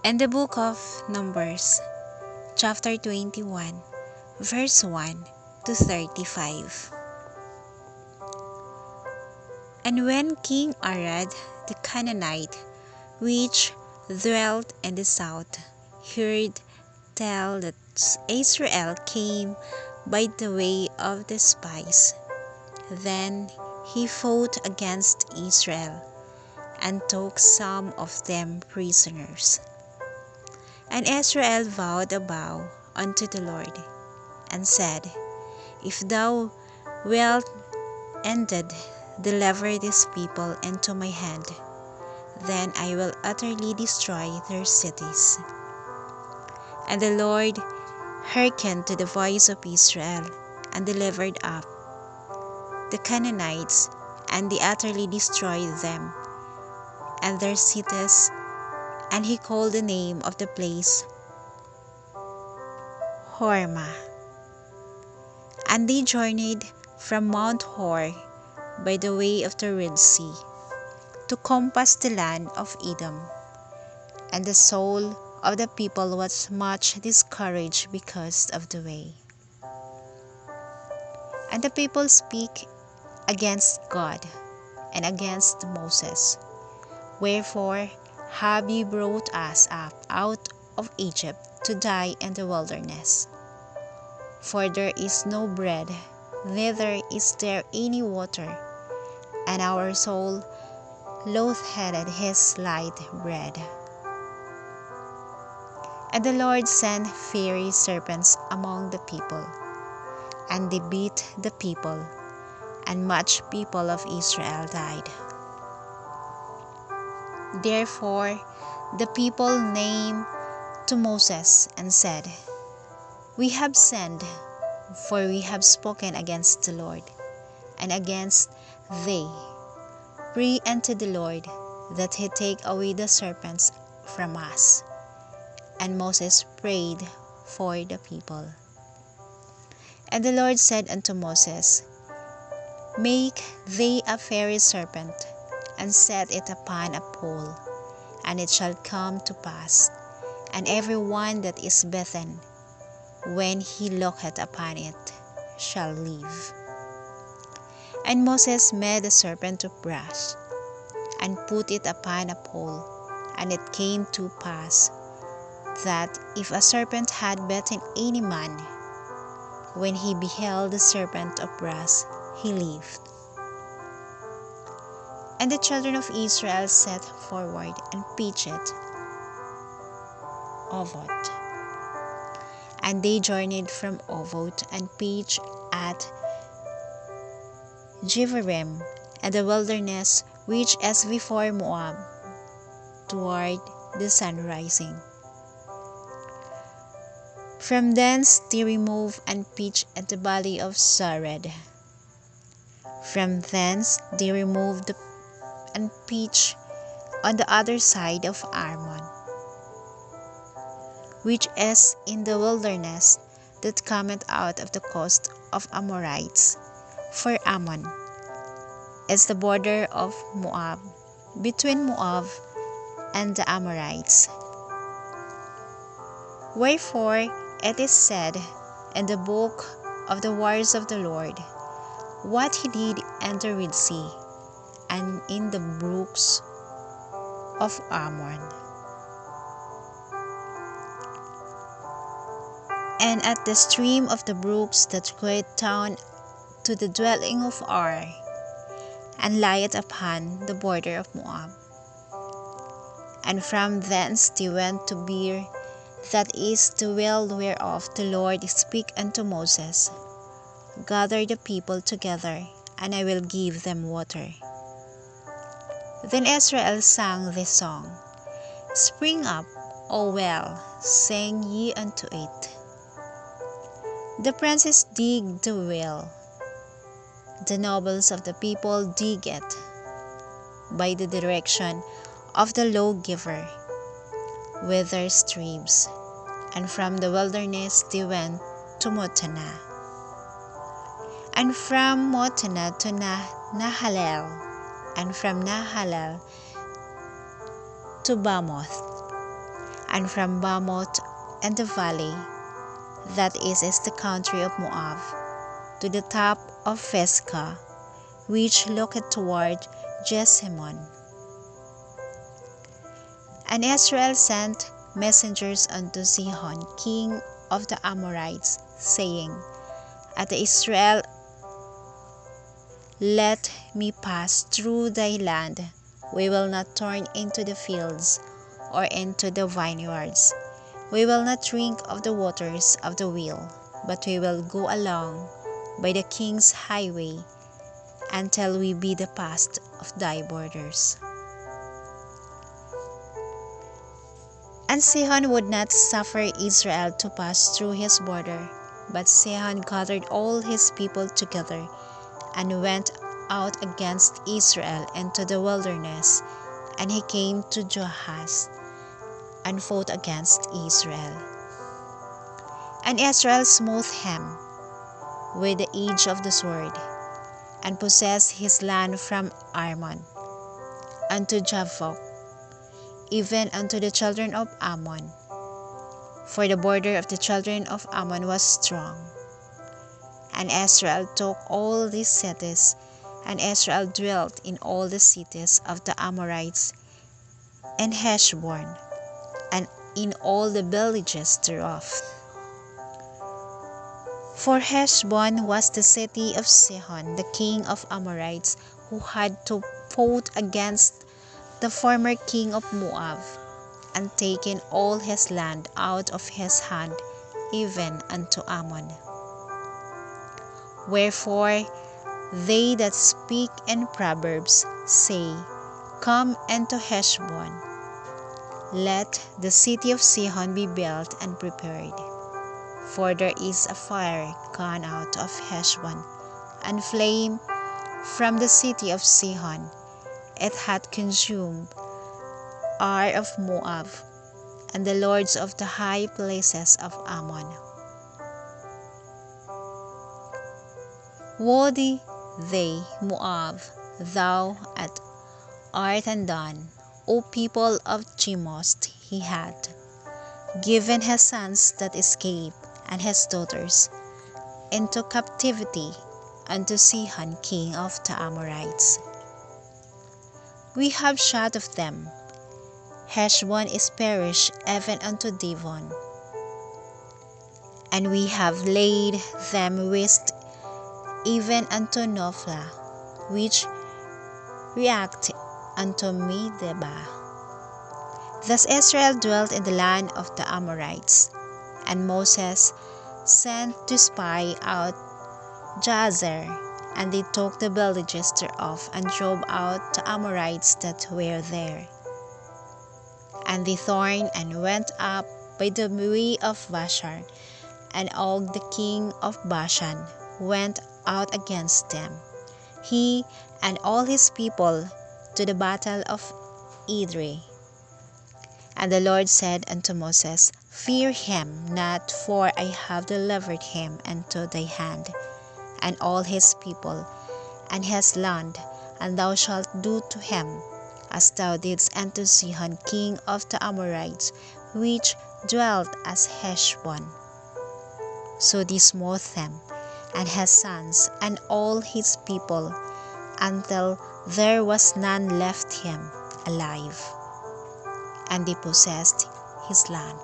In the book of Numbers, chapter 21, verse 1 to 35. And when King Arad the Canaanite, which dwelt in the south, heard tell that Israel came by the way of the spies, then he fought against Israel, and took some of them prisoners. And Israel vowed a vow unto the Lord, and said, If thou wilt indeed deliver this people into my hand, then I will utterly destroy their cities. And the Lord hearkened to the voice of Israel, and delivered up the Canaanites, and he utterly destroyed them and their cities, and he called the name of the place Hormah. And they journeyed from Mount Hor by the way of the Red Sea, to compass the land of Edom. And the soul of the people was much discouraged because of the way. And the people speak against God and against Moses, Wherefore have ye brought us up out of Egypt to die in the wilderness? For there is no bread, neither is there any water, and our soul loathed his light bread. And the Lord sent fiery serpents among the people, and they beat the people, and much people of Israel died. Therefore the people named to Moses and said, We have sinned, for we have spoken against the Lord, and against thee. Pray unto the Lord that he take away the serpents from us. And Moses prayed for the people. And the Lord said unto Moses, Make thee a fiery serpent, and set it upon a pole, and it shall come to pass, and every one that is bitten, when he looketh upon it, shall live. And Moses made a serpent of brass, and put it upon a pole, and it came to pass, that if a serpent had bitten any man, when he beheld the serpent of brass, he lived. And the children of Israel set forward and pitched Ovot. And they journeyed from Ovot and pitched at Jevarim, and the wilderness which is before Moab, toward the sun rising. From thence they removed and pitched at the valley of Zared. From thence they removed and pitched on the other side of Arnon, which is in the wilderness that cometh out of the coast of Amorites. For Ammon is the border of Moab, between Moab and the Amorites. Wherefore it is said in the book of the wars of the Lord, what he did in the Red Sea, and in the brooks of Ammon, and at the stream of the brooks that goeth down to the dwelling of Ar, and lieth upon the border of Moab. And from thence they went to Beer, that is the well whereof the Lord spake unto Moses, Gather the people together, and I will give them water. Then Israel sang this song, Spring up, O well, sing ye unto it. The princes dig the well, the nobles of the people dig it, by the direction of the lawgiver, with their streams. And from the wilderness they went to Motana, and from Motana to Nahalel, and from Nahalel to Bamoth, and from Bamoth and the valley, that is the country of Moab, to the top of Fesca, which looketh toward Jessamon. And Israel sent messengers unto Sihon, king of the Amorites, saying, At Israel, let me pass through thy land. We will not turn into the fields or into the vineyards. We will not drink of the waters of the well, but we will go along by the king's highway until we be the past of thy borders. And Sihon would not suffer Israel to pass through his border, but Sihon gathered all his people together and went out against Israel into the wilderness, and he came to Jahaz and fought against Israel. And Israel smote him with the edge of the sword, and possessed his land from Arnon unto Jabbok, even unto the children of Ammon, for the border of the children of Ammon was strong. And Israel took all these cities, and Israel dwelt in all the cities of the Amorites, and Heshbon, and in all the villages thereof. For Heshbon was the city of Sihon, the king of Amorites, who had to fought against the former king of Moab, and taken all his land out of his hand, even unto Ammon. Wherefore they that speak in Proverbs say, Come into Heshbon, let the city of Sihon be built and prepared. For there is a fire gone out of Heshbon, and flame from the city of Sihon. It hath consumed Ar of Moab, and the lords of the high places of Ammon. Woe thee, Moab, thou art undone, O people of Chemosh. He had given his sons that escaped, and his daughters into captivity unto Sihon king of the Amorites. We have shot of them. Heshbon is perished even unto Devon, and we have laid them waste even unto Nophla, which react unto Medeba. Thus Israel dwelt in the land of the Amorites, and Moses sent to spy out Jazer, and they took the villages thereof, and drove out the Amorites that were there. And they turned and went up by the way of Bashan, and Og the king of Bashan went out against them, he and all his people, to the battle of Edrei. And the Lord said unto Moses, Fear him not, for I have delivered him into thy hand, and all his people, and his land, and thou shalt do to him as thou didst unto Sihon king of the Amorites, which dwelt at Heshbon. So they smote him, and his sons, and all his people, until there was none left him alive, and they possessed his land.